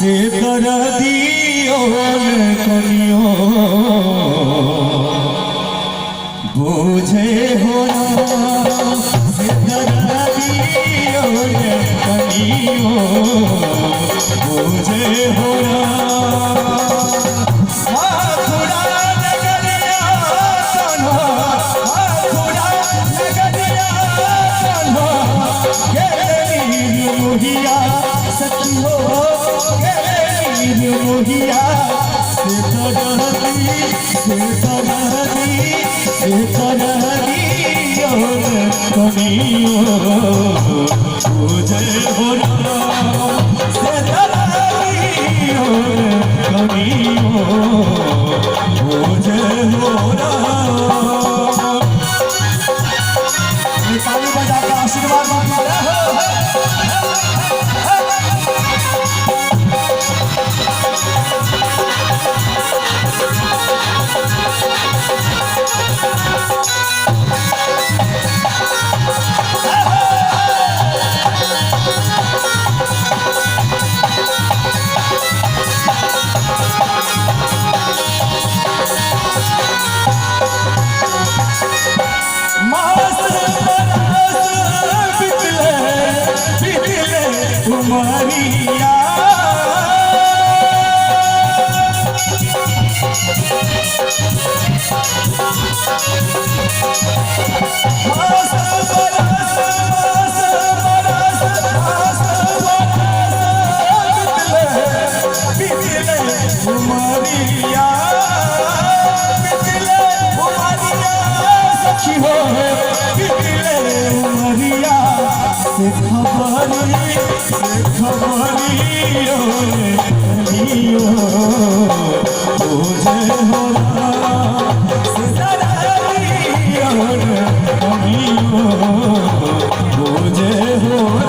से दर्दियों कनियो बुझे हो से दर्दियों कनियो बुझे हो मोहिया से तरहदी और कनियो बुझे हो से तरहदी और कनियो बुझे हो ताली बजा का आशीर्वाद Maria खबरियो कनियो बुझे हो से दर्दियो कनियो बुझे हो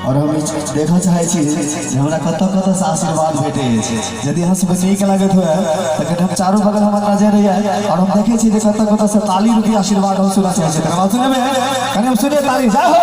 और हम देखा चाहे हमरा कत कत से आशीर्वाद भेटे यदि यहाँ सब नीक लागत हुए तो हम चारों बगल हमारे नजर रही और हम देखे कत कत से ताली रुपये आशीर्वाद हम सुना चाहे सुने हम सुने ताली जाओ